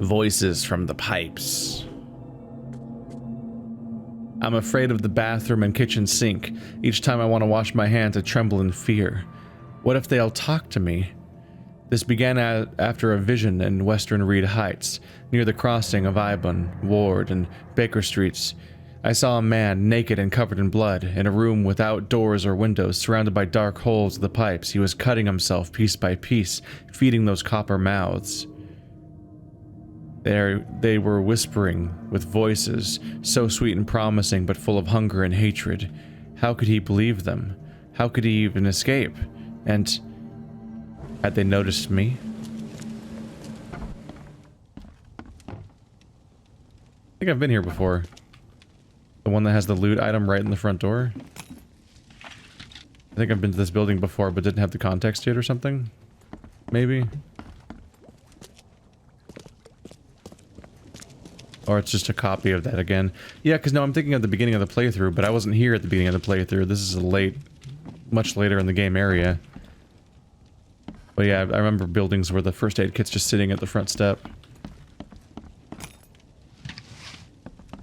Voices from the pipes. I'm afraid of the bathroom and kitchen sink. Each time I want to wash my hands, I tremble in fear. What if they'll talk to me? This began after a vision in Western Reed Heights, near the crossing of Ibon, Ward, and Baker Streets. I saw a man, naked and covered in blood, in a room without doors or windows, surrounded by dark holes of the pipes. He was cutting himself piece by piece, feeding those copper mouths. They were whispering with voices, so sweet and promising, but full of hunger and hatred. How could he believe them? How could he even escape? And had they noticed me? I think I've been here before. The one that has the loot item right in the front door. I think I've been to this building before, but didn't have the context yet or something. Maybe. Or it's just a copy of that again. Yeah, because no, I'm thinking of the beginning of the playthrough, but I wasn't here at the beginning of the playthrough. This is much later in the game area. But yeah, I remember buildings where the first aid kit's just sitting at the front step.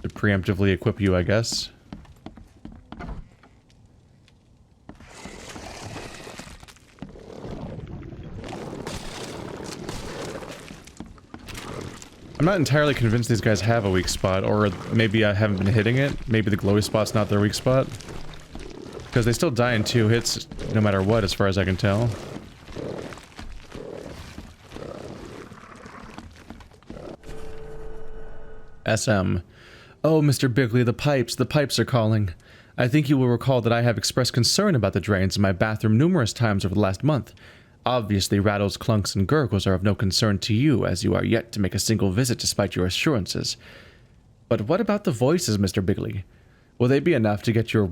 To preemptively equip you, I guess. I'm not entirely convinced these guys have a weak spot, or maybe I haven't been hitting it. Maybe the glowy spot's not their weak spot. Because they still die in 2 hits, no matter what, as far as I can tell. SM. Oh, Mr. Bigley, the pipes are calling. I think you will recall that I have expressed concern about the drains in my bathroom numerous times over the last month. Obviously, rattles, clunks, and gurgles are of no concern to you, as you are yet to make a single visit despite your assurances. But what about the voices, Mr. Bigley? Will they be enough to get your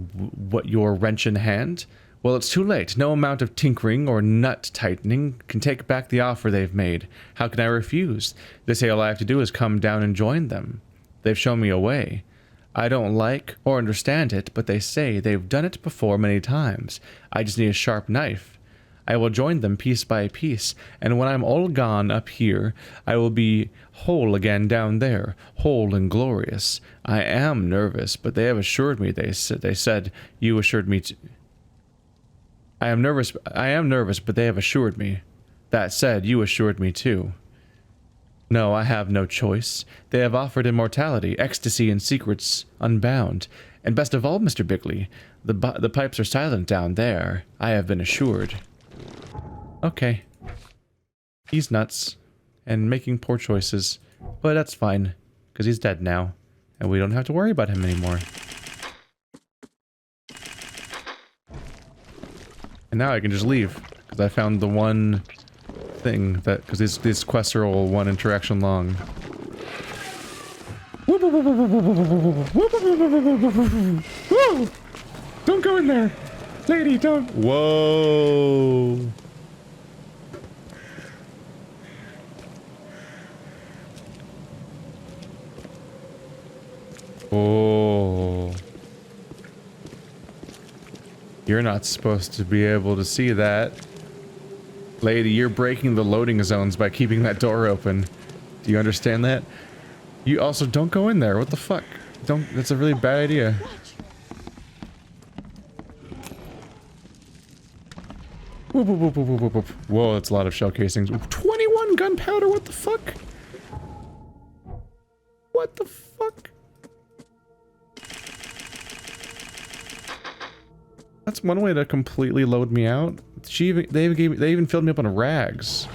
wrench in hand? Well, it's too late. No amount of tinkering or nut tightening can take back the offer they've made. How can I refuse? They say all I have to do is come down and join them. They've shown me a way. I don't like or understand it, but they say they've done it before many times. I just need a sharp knife. I will join them piece by piece, and when I'm all gone up here, I will be whole again down there, whole and glorious. I am nervous, but they have assured me, they said, you assured me I am nervous, but they have assured me. That said, you assured me too. No, I have no choice. They have offered immortality, ecstasy, and secrets unbound. And best of all, Mr. Bigley, the pipes are silent down there, I have been assured. Okay. He's nuts. And making poor choices. But that's fine. Because he's dead now. And we don't have to worry about him anymore. And now I can just leave. Because I found the one thing that... Because these quests are all one interaction long. Don't go in there! Lady, don't... Whoa! Oh. You're not supposed to be able to see that. Lady, you're breaking the loading zones by keeping that door open. Do you understand that? You also don't go in there. What the fuck? That's a really bad idea. Whoa, that's a lot of shell casings. 21 gunpowder, what the fuck? What the fuck? That's one way to completely load me out. They even filled me up on rags.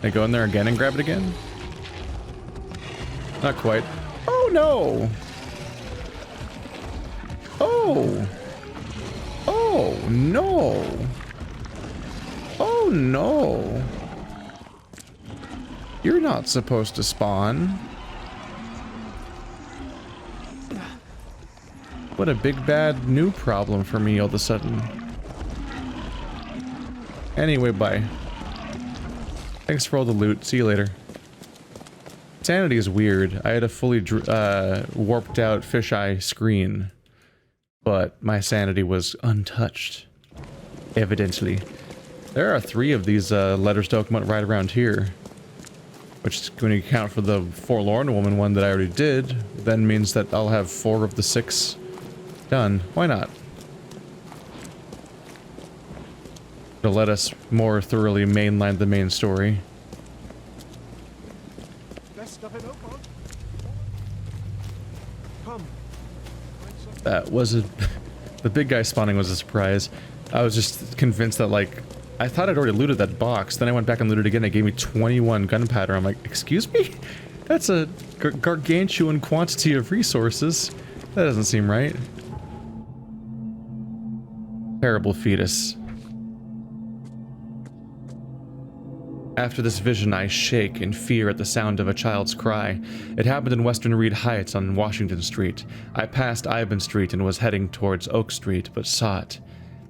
Can I go in there again and grab it again? Not quite. Oh no! Oh! Oh no! Oh no! You're not supposed to spawn. What a big bad new problem for me all of a sudden. Anyway, bye. Thanks for all the loot. See you later. Sanity is weird. I had a fully warped out fisheye screen. But my sanity was untouched. Evidently. There are 3 of these letters to Oakmont right around here. Which, when you account for the Forlorn Woman one that I already did, then means that I'll have 4 of the 6 done. Why not? To let us more thoroughly mainline the main story. That was a... The big guy spawning was a surprise. I was just convinced that, like... I thought I'd already looted that box, then I went back and looted it again, it gave me 21 gunpowder. I'm like, excuse me? That's a gargantuan quantity of resources. That doesn't seem right. Terrible fetus. After this vision, I shake in fear at the sound of a child's cry. It happened in Western Reed Heights on Washington Street. I passed Ivan Street and was heading towards Oak Street, but saw it.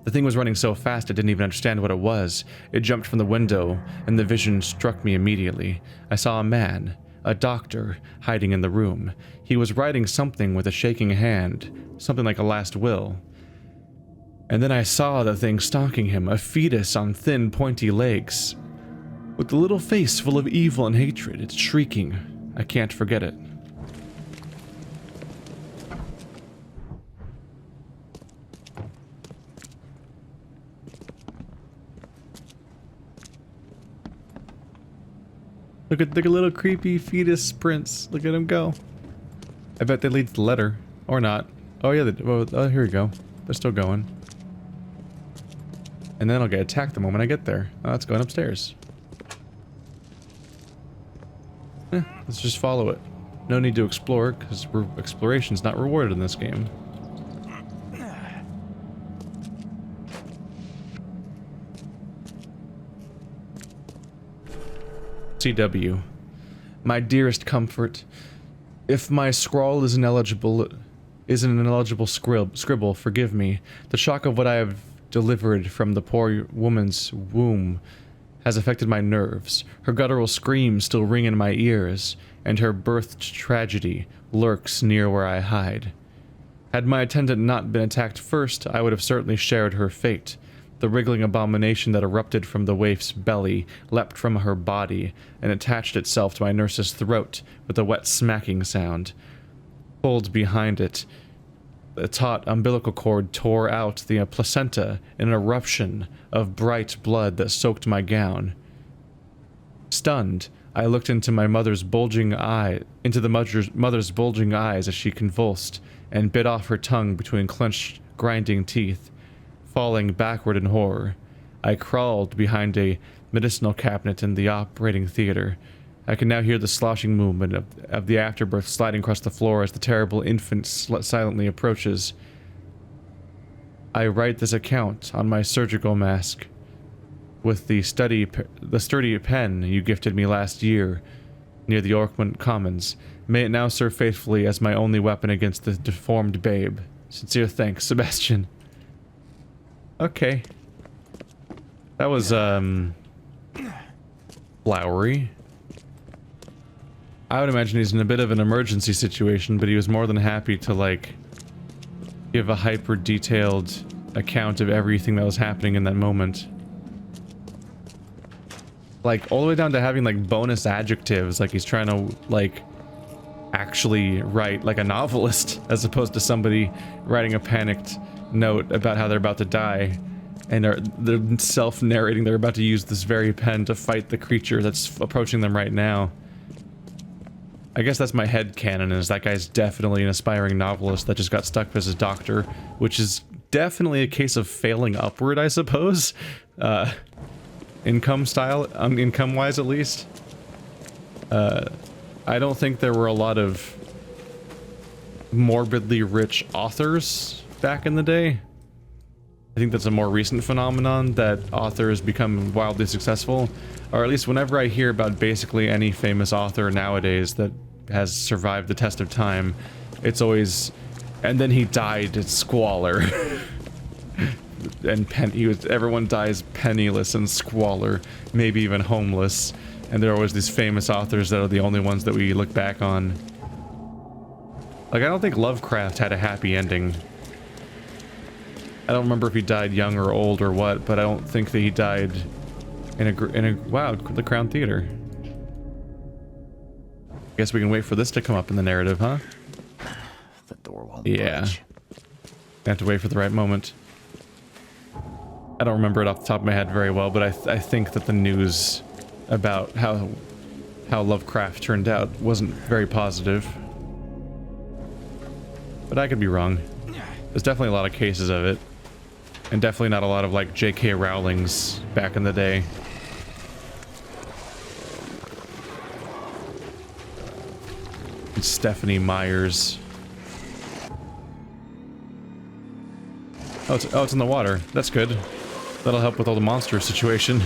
The thing was running so fast I didn't even understand what it was. It jumped from the window, and the vision struck me immediately. I saw a man, a doctor, hiding in the room. He was writing something with a shaking hand, something like a last will. And then I saw the thing stalking him, a fetus on thin, pointy legs. With the little face full of evil and hatred, it's shrieking. I can't forget it. Look at the little creepy fetus prince. Look at him go. I bet they lead to the letter. Or not. Oh yeah, oh, here we go. They're still going. And then I'll get attacked the moment I get there. Oh, that's going upstairs. Let's just follow it. No need to explore, because exploration's not rewarded in this game. CW. My dearest comfort, if my scrawl is an ineligible scribble, forgive me. The shock of what I have delivered from the poor woman's womb has affected my nerves. Her guttural screams still ring in my ears, and her birthed tragedy lurks near where I hide. Had my attendant not been attacked first, I would have certainly shared her fate. The wriggling abomination that erupted from the waif's belly leapt from her body and attached itself to my nurse's throat with a wet smacking sound. Pulled behind it, the taut umbilical cord tore out the placenta in an eruption of bright blood that soaked my gown. Stunned, I looked into my mother's bulging eye, into the mother's bulging eyes as she convulsed and bit off her tongue between clenched, grinding teeth. Falling backward in horror, I crawled behind a medicinal cabinet in the operating theater. I can now hear the sloshing movement of the afterbirth sliding across the floor as the terrible infant silently approaches. I write this account on my surgical mask with the sturdy pen you gifted me last year near the Oakmont Commons. May it now serve faithfully as my only weapon against the deformed babe. Sincere thanks, Sebastian. Okay. That was, flowery. I would imagine he's in a bit of an emergency situation, but he was more than happy to, like, give a hyper-detailed account of everything that was happening in that moment. Like, all the way down to having, like, bonus adjectives, like he's trying to, like, actually write like a novelist, as opposed to somebody writing a panicked note about how they're about to die, and they're self-narrating they're about to use this very pen to fight the creature that's approaching them right now. I guess that's my headcanon, is that guy's definitely an aspiring novelist that just got stuck as a doctor, which is definitely a case of failing upward, I suppose. Income-wise at least. I don't think there were a lot of morbidly rich authors back in the day. I think that's a more recent phenomenon, that authors become wildly successful, or at least whenever I hear about basically any famous author nowadays that has survived the test of time, it's always, and then he died in squalor. And everyone dies penniless and squalor, maybe even homeless, and there are always these famous authors that are the only ones that we look back on. Like, I don't think Lovecraft had a happy ending. I don't remember if he died young or old or what, but I don't think that he died Wow, the Crown Theater. Guess we can wait for this to come up in the narrative, huh? The door won't Yeah. budge. I have to wait for the right moment. I don't remember it off the top of my head very well, but I think that the news about how Lovecraft turned out wasn't very positive. But I could be wrong. There's definitely a lot of cases of it. And definitely not a lot of, like, J.K. Rowling's back in the day. And Stephanie Meyer's. Oh, it's in the water. That's good. That'll help with all the monster situation.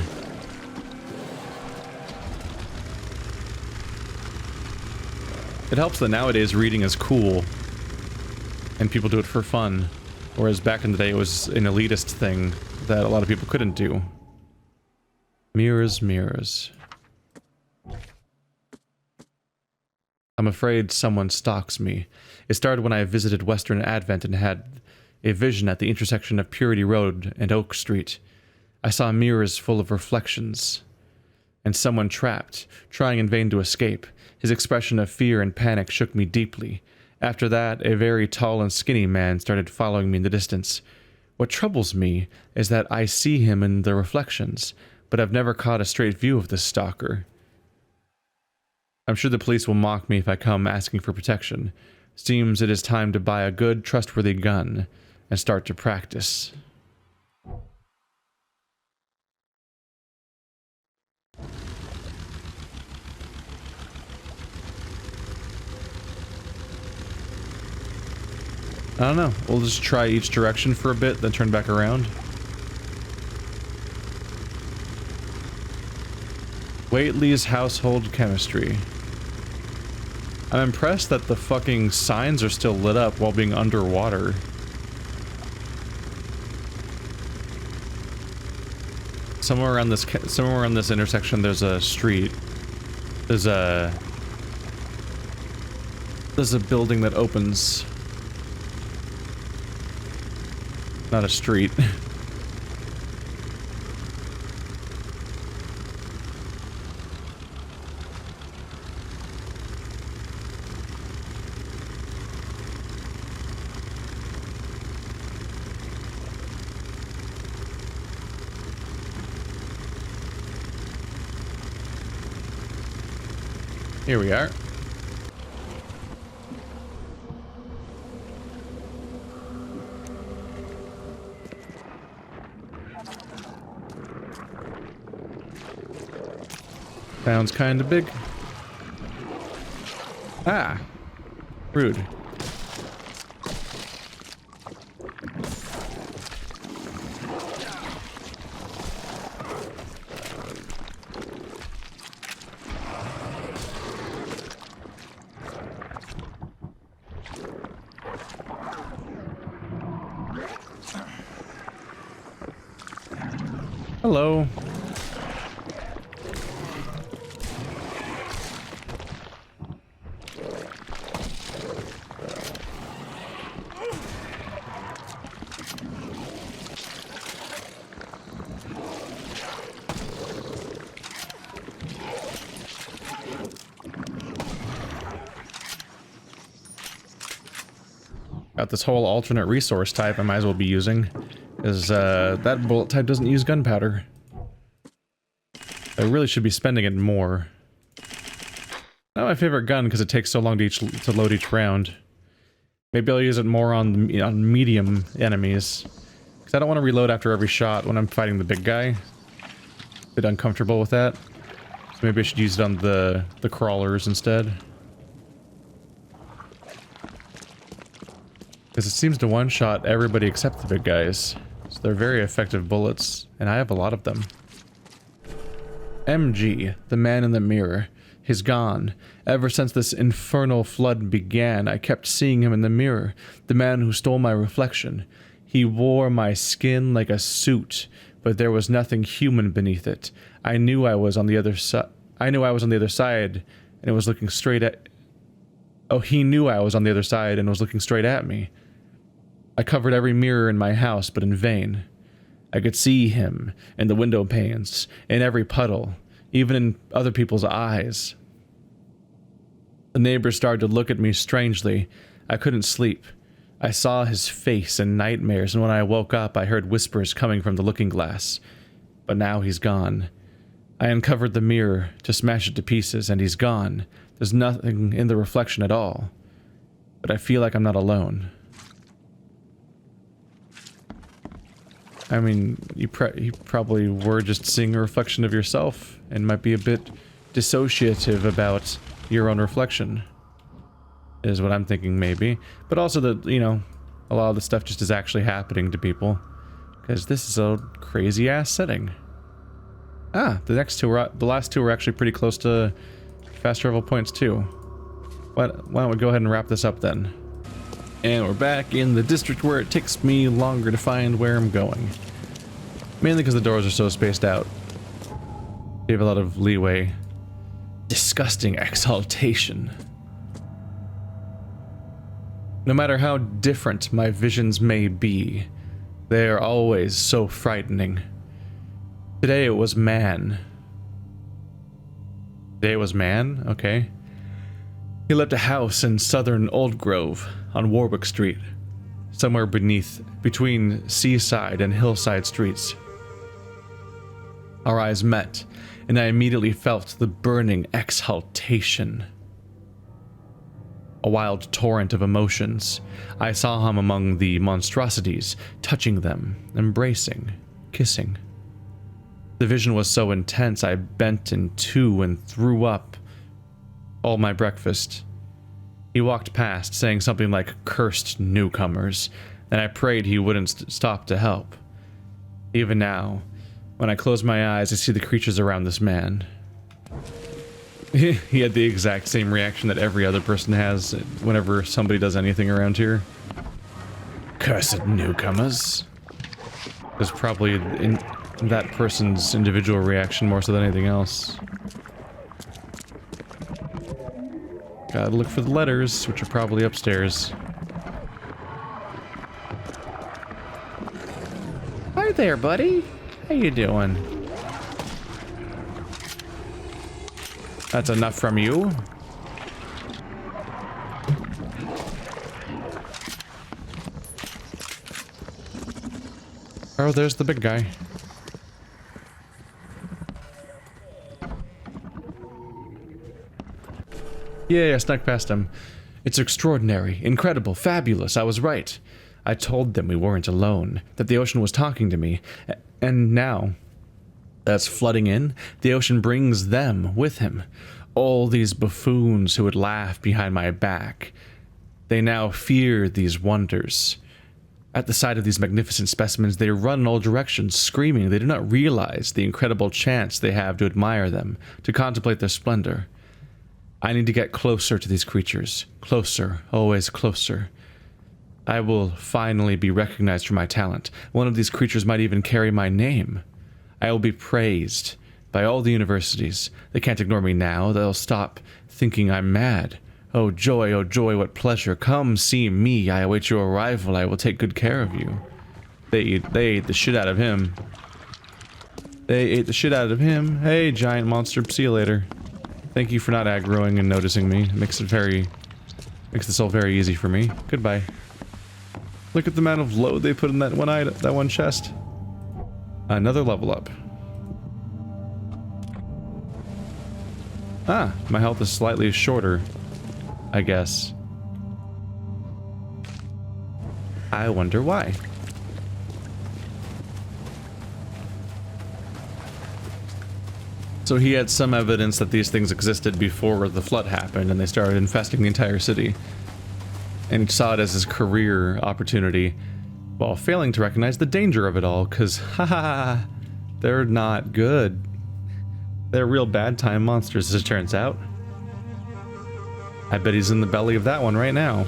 It helps that nowadays reading is cool. And people do it for fun. Whereas back in the day it was an elitist thing that a lot of people couldn't do. Mirrors, mirrors. I'm afraid someone stalks me. It started when I visited Western Advent and had a vision at the intersection of Purity Road and Oak Street. I saw mirrors full of reflections. And someone trapped, trying in vain to escape. His expression of fear and panic shook me deeply. After that, a very tall and skinny man started following me in the distance. What troubles me is that I see him in the reflections, but I've never caught a straight view of this stalker. I'm sure the police will mock me if I come asking for protection. Seems it is time to buy a good, trustworthy gun and start to practice. I don't know. We'll just try each direction for a bit, then turn back around. Waitley's household chemistry. I'm impressed that the fucking signs are still lit up while being underwater. Somewhere around this intersection, there's a street. There's a building that opens. Not a street. Here we are. Sounds kinda big. Ah! Rude. Hello. Got this whole alternate resource type I might as well be using, because that bullet type doesn't use gunpowder. I really should be spending it more. Not my favorite gun because it takes so long to load each round. Maybe I'll use it more on medium enemies, because I don't want to reload after every shot when I'm fighting the big guy. A bit uncomfortable with that. So maybe I should use it on the crawlers instead. Because it seems to one-shot everybody except the big guys. So they're very effective bullets, and I have a lot of them. MG, the man in the mirror. He's gone. Ever since this infernal flood began, I kept seeing him in the mirror. The man who stole my reflection. He wore my skin like a suit, but there was nothing human beneath it. I knew I was on the other side. I knew I was on the other side, and it was looking straight at... Oh, he knew I was on the other side and was looking straight at me. I covered every mirror in my house, but in vain. I could see him in the window panes, in every puddle, even in other people's eyes. The neighbors started to look at me strangely. I couldn't sleep. I saw his face in nightmares, and when I woke up, I heard whispers coming from the looking glass. But now he's gone. I uncovered the mirror to smash it to pieces, and he's gone. There's nothing in the reflection at all. But I feel like I'm not alone. I mean, you probably were just seeing a reflection of yourself, and might be a bit dissociative about your own reflection. Is what I'm thinking, maybe. But also that, you know, a lot of the stuff just is actually happening to people. Because this is a crazy-ass setting. Ah, the last two were actually pretty close to fast travel points, too. Why don't we go ahead and wrap this up, then? And we're back in the district where it takes me longer to find where I'm going. Mainly because the doors are so spaced out. You have a lot of leeway. Disgusting exaltation. No matter how different my visions may be, they are always so frightening. Today it was man. Today it was man? Okay. He left a house in southern Old Grove on Warwick Street, somewhere between Seaside and Hillside Streets. Our eyes met, and I immediately felt the burning exhaltation. A wild torrent of emotions. I saw him among the monstrosities, touching them, embracing, kissing. The vision was so intense I bent in two and threw up all my breakfast. He walked past, saying something like "cursed newcomers," and I prayed he wouldn't stop to help. Even now, when I close my eyes, I see the creatures around this man. He had the exact same reaction that every other person has whenever somebody does anything around here. Cursed newcomers. There's probably in that person's individual reaction more so than anything else. Gotta look for the letters, which are probably upstairs. Hi there, buddy. How you doing? That's enough from you. Oh, there's the big guy. Yeah, I snuck past him. It's extraordinary, incredible, fabulous. I was right. I told them we weren't alone, that the ocean was talking to me, and now that's flooding in. The ocean brings them with him. All these buffoons who would laugh behind my back. They now fear these wonders. At the sight of these magnificent specimens, they run in all directions, screaming. They do not realize the incredible chance they have to admire them, to contemplate their splendor. I need to get closer to these creatures. Closer, always closer. I will finally be recognized for my talent. One of these creatures might even carry my name. I will be praised by all the universities. They can't ignore me now. They'll stop thinking I'm mad. Oh joy, what pleasure. Come see me. I await your arrival. I will take good care of you. They ate the shit out of him. They ate the shit out of him. Hey, giant monster. See you later. Thank you for not aggroing and noticing me. It makes this all very easy for me. Goodbye. Look at the amount of load they put in that one chest. Another level up. Ah, my health is slightly shorter, I guess. I wonder why. So he had some evidence that these things existed before the flood happened and they started infesting the entire city. And he saw it as his career opportunity, while failing to recognize the danger of it all, because, haha, they're not good. They're real bad time monsters, as it turns out. I bet he's in the belly of that one right now.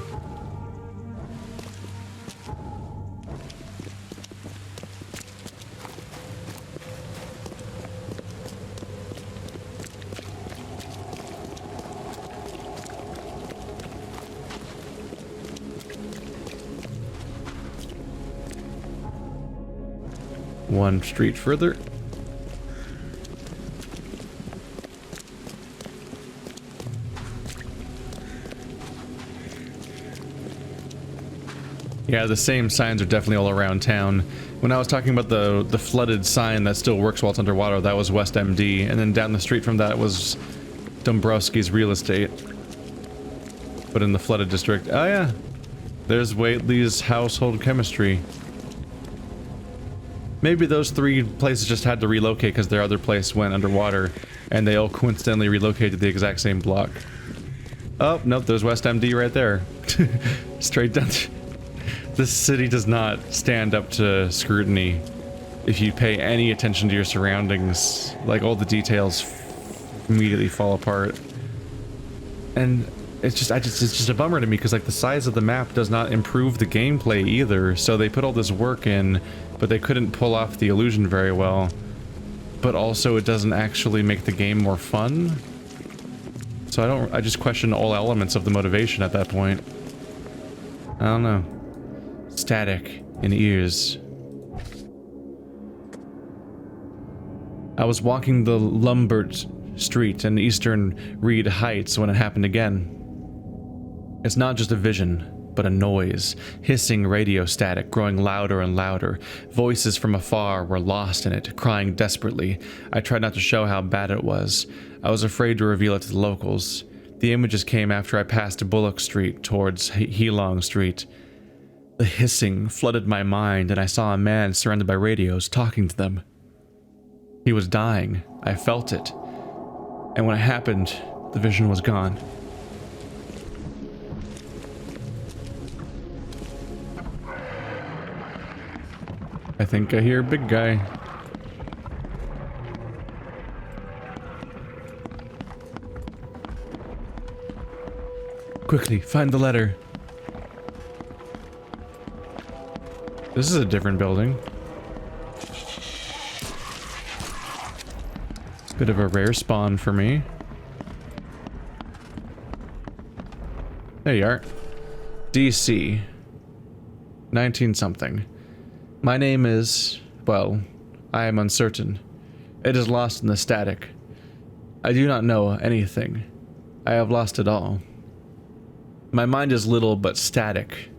One street further. Yeah, the same signs are definitely all around town. When I was talking about the flooded sign that still works while it's underwater, that was West MD, and then down the street from that was Dombrowski's real estate. But in the flooded district, oh yeah, there's Waitley's household chemistry. Maybe those three places just had to relocate because their other place went underwater, and they all coincidentally relocated to the exact same block. Oh, nope, there's West MD right there. Straight down. This city does not stand up to scrutiny if you pay any attention to your surroundings. Like, all the details immediately fall apart. And it's just a bummer to me because, like, the size of the map does not improve the gameplay either. So they put all this work in, but they couldn't pull off the illusion very well. But also it doesn't actually make the game more fun. So I just question all elements of the motivation at that point. I don't know. Static in ears. I was walking the Lumbert Street in eastern Reed Heights when it happened again. It's not just a vision, but a noise. Hissing radio static growing louder and louder. Voices from afar were lost in it, crying desperately. I tried not to show how bad it was. I was afraid to reveal it to the locals. The images came after I passed Bullock Street towards Heelong Street. The hissing flooded my mind, and I saw a man surrounded by radios talking to them. He was dying. I felt it. And when it happened, the vision was gone. I think I hear big guy. Quickly, find the letter. This is a different building. Bit of a rare spawn for me. There you are. DC. 19-something. My name is... well, I am uncertain. It is lost in the static. I do not know anything. I have lost it all. My mind is little but static,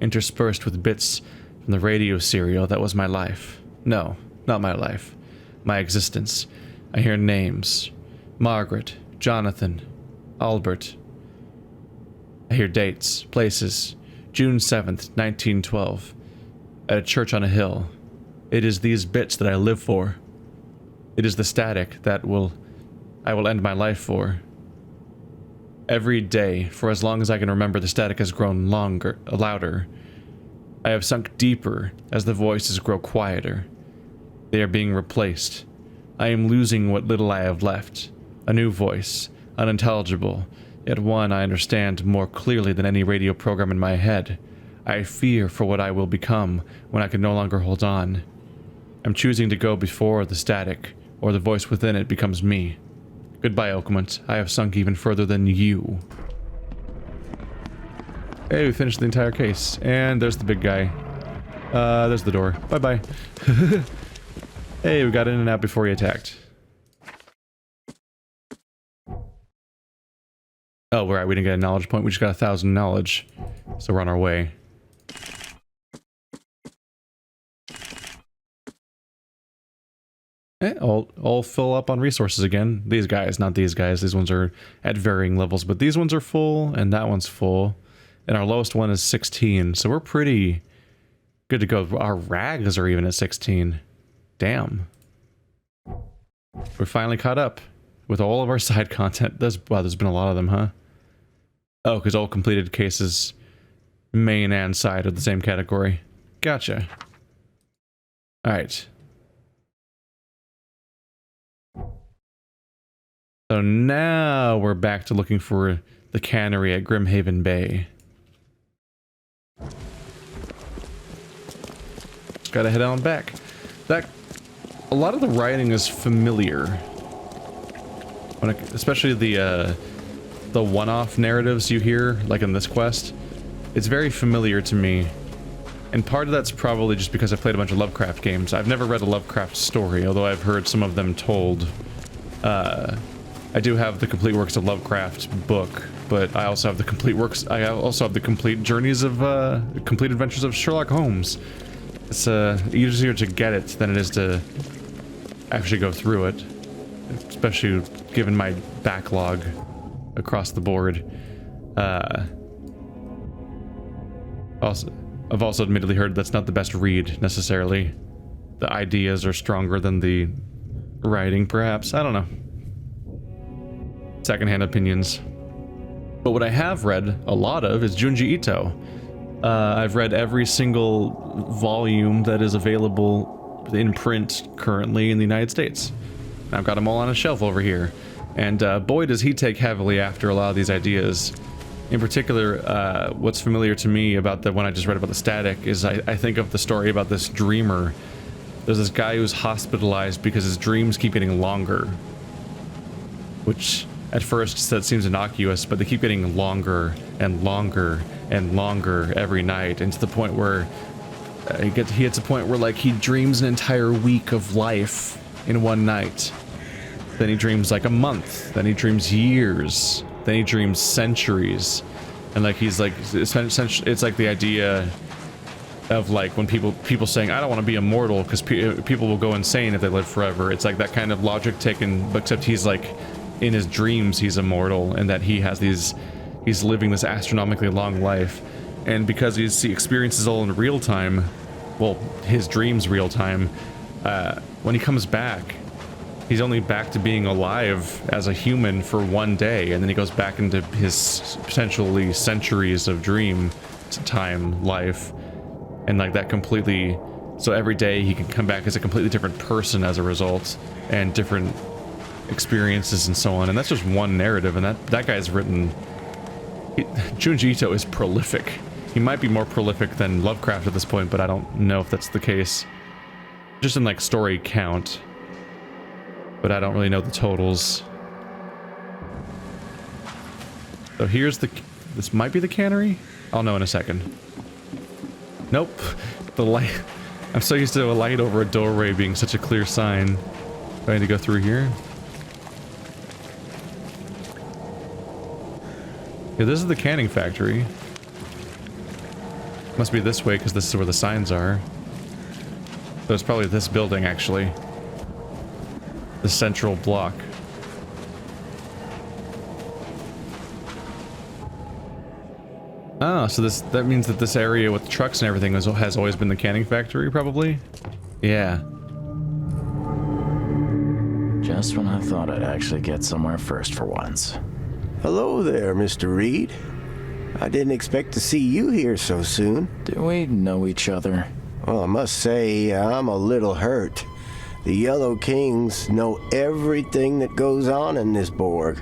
interspersed with bits from the radio serial that was my life. No, not my life. My existence. I hear names. Margaret, Jonathan, Albert. I hear dates, places. June 7th, 1912. At a church on a hill. It is these bits that I live for. It is the static that I will end my life for. Every day, for as long as I can remember, the static has grown louder. I have sunk deeper as the voices grow quieter. They are being replaced. I am losing what little I have left. A new voice, unintelligible, yet one I understand more clearly than any radio program in my head. I fear for what I will become when I can no longer hold on. I'm choosing to go before the static, or the voice within it becomes me. Goodbye, Oakmont. I have sunk even further than you. Hey, we finished the entire case. And there's the big guy. There's the door. Bye-bye. Hey, we got in and out before he attacked. Oh, we're right. We didn't get a knowledge point. We just got 1,000 knowledge. So we're on our way. I'll fill up on resources again. These guys, not these guys. These ones are at varying levels, but these ones are full, and that one's full. And our lowest one is 16, so we're pretty good to go. Our rags are even at 16. Damn. We're finally caught up with all of our side content. Wow, there's been a lot of them, huh? Oh, because all completed cases, main and side, are the same category. Gotcha. Alright. So now we're back to looking for the cannery at Grimhaven Bay. Just gotta head on back. A lot of the writing is familiar. Especially the one-off narratives you hear, like in this quest. It's very familiar to me. And part of that's probably just because I've played a bunch of Lovecraft games. I've never read a Lovecraft story, although I've heard some of them told. I do have the Complete Works of Lovecraft book, but I also have the complete journeys of, complete adventures of Sherlock Holmes. It's, easier to get it than it is to actually go through it. Especially given my backlog across the board. I've also admittedly heard that's not the best read, necessarily. The ideas are stronger than the writing, perhaps. I don't know. Secondhand opinions. But what I have read a lot of is Junji Ito. I've read every single volume that is available in print currently in the United States. I've got them all on a shelf over here. And boy, does he take heavily after a lot of these ideas. In particular, what's familiar to me about the one I just read about the static is I think of the story about this dreamer. There's this guy who's hospitalized because his dreams keep getting longer. Which, at first, that seems innocuous, but they keep getting longer and longer and longer every night, and to the point where he hits a point where, like, he dreams an entire week of life in one night. Then he dreams like a month. Then he dreams years. Then he dreams centuries. And like he's like, it's like the idea of like when people saying, I don't want to be immortal because people will go insane if they live forever. It's like that kind of logic taken, except he's like, in his dreams he's immortal, and that he has he's living this astronomically long life. And because he experiences all in real time, well, his dreams real time, when he comes back, he's only back to being alive as a human for one day, and then he goes back into his potentially centuries of dream time life, and like that completely. So every day he can come back as a completely different person as a result, and different experiences and so on. And that's just one narrative, and that guy's written. Junji Ito is prolific. He might be more prolific than Lovecraft at this point, but I don't know if that's the case. Just in like story count. But I don't really know the totals. So here's this might be the cannery? I'll know in a second. Nope. The light. I'm so used to a light over a doorway being such a clear sign. Do I need to go through here? Yeah, this is the canning factory. Must be this way because this is where the signs are. So it's probably this building, actually. The central block. Ah, so that means that this area with the trucks and everything has always been the canning factory, probably? Yeah. Just when I thought I'd actually get somewhere first for once. Hello there, Mr. Reed. I didn't expect to see you here so soon. Do we know each other? Well, I must say, I'm a little hurt. The Yellow Kings know everything that goes on in this Borg,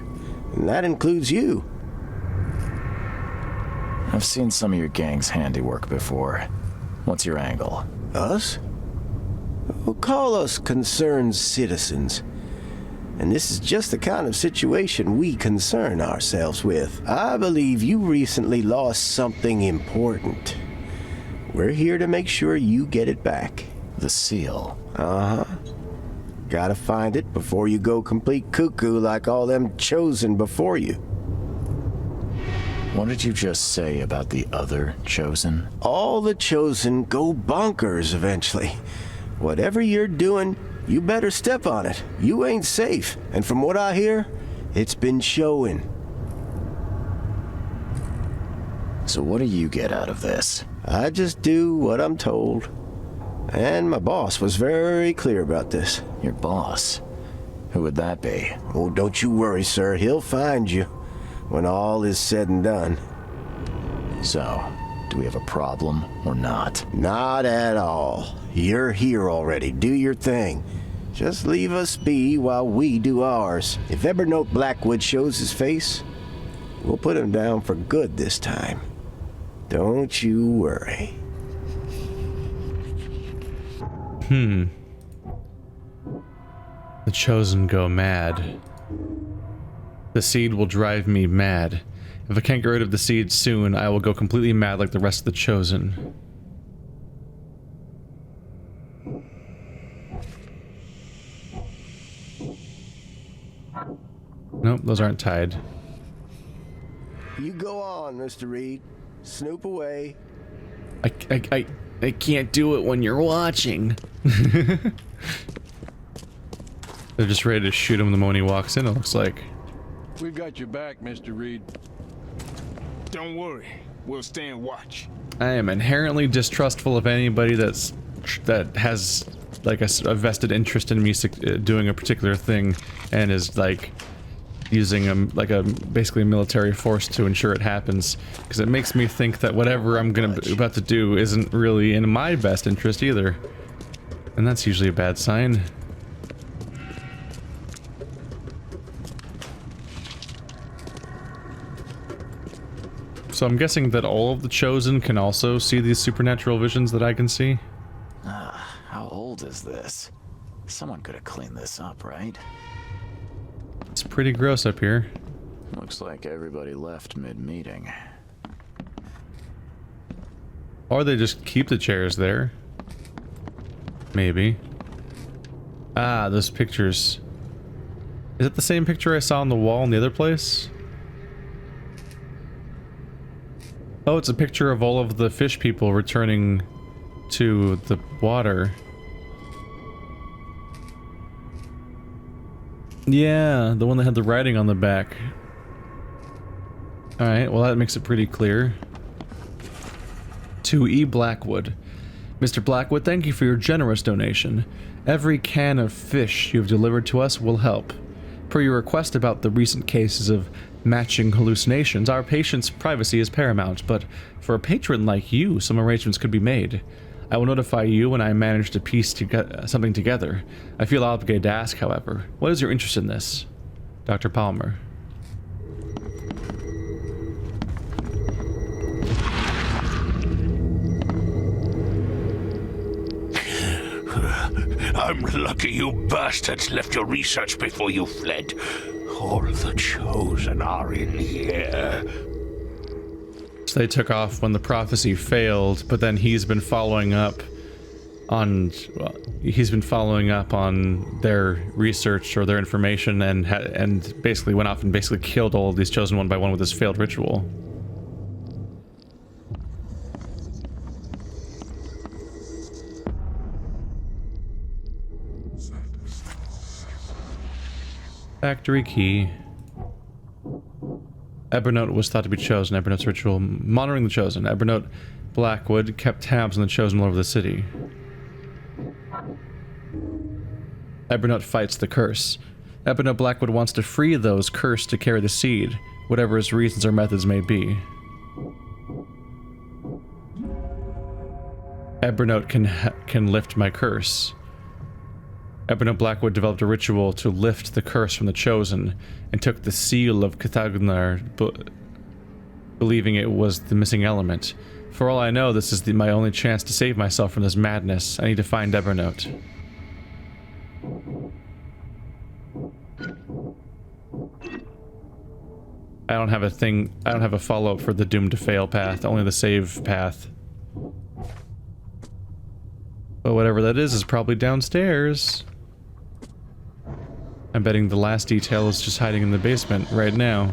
and that includes you. I've seen some of your gang's handiwork before. What's your angle? Us? Well, call us concerned citizens. And this is just the kind of situation we concern ourselves with. I believe you recently lost something important. We're here to make sure you get it back. The seal. Uh-huh. Gotta find it before you go complete cuckoo like all them chosen before you. What did you just say about the other chosen? All the chosen go bonkers eventually. Whatever you're doing, you better step on it. You ain't safe. And from what I hear, it's been showing. So what do you get out of this? I just do what I'm told. And my boss was very clear about this. Your boss? Who would that be? Oh, don't you worry, sir. He'll find you when all is said and done. So, do we have a problem or not? Not at all. You're here already. Do your thing. Just leave us be while we do ours. If Evernote Blackwood shows his face, we'll put him down for good this time. Don't you worry. The chosen go mad. The seed will drive me mad. If I can't get rid of the seed soon, I will go completely mad like the rest of the chosen. Nope, those aren't tied. You go on, Mr. Reed. Snoop away. I can't do it when you're watching. They're just ready to shoot him the moment he walks in, it looks like. We got your back, Mr. Reed. Don't worry. We'll stand watch. I am inherently distrustful of anybody that has like a vested interest in me doing a particular thing and is like using a basically a military force to ensure it happens, because it makes me think that whatever I'm about to do isn't really in my best interest either, and that's usually a bad sign. So I'm guessing that all of the Chosen can also see these supernatural visions that I can see. How old is this? Someone could have cleaned this up, right? It's pretty gross up here. Looks like everybody left mid-meeting. Or they just keep the chairs there. Maybe. Ah, those pictures. Is it the same picture I saw on the wall in the other place? Oh, it's a picture of all of the fish people returning to the water. Yeah, the one that had the writing on the back. Alright, well that makes it pretty clear. To E. Blackwood. Mr. Blackwood, thank you for your generous donation. Every can of fish you have delivered to us will help. Per your request about the recent cases of matching hallucinations, our patient's privacy is paramount, but for a patron like you, some arrangements could be made. I will notify you when I manage to piece something together. I feel obligated to ask, however, what is your interest in this? Dr. Palmer. I'm lucky you bastards left your research before you fled. All the Chosen are in here. So they took off when the prophecy failed, but then he's been following up on their research or their information, and basically went off and basically killed all of these Chosen one by one with his failed ritual. Factory key. Evernote was thought to be Chosen. Evernote's ritual. Monitoring the Chosen. Evernote Blackwood kept tabs on the Chosen all over the city. Evernote fights the curse. Evernote Blackwood wants to free those cursed to carry the seed, whatever his reasons or methods may be. Evernote can lift my curse. Evernote Blackwood developed a ritual to lift the curse from the Chosen, and took the seal of Cathagnar, believing it was the missing element. For all I know, this is my only chance to save myself from this madness. I need to find Evernote. I don't have a follow-up for the doomed to fail path, only the save path. But whatever that is probably downstairs. I'm betting the last detail is just hiding in the basement right now.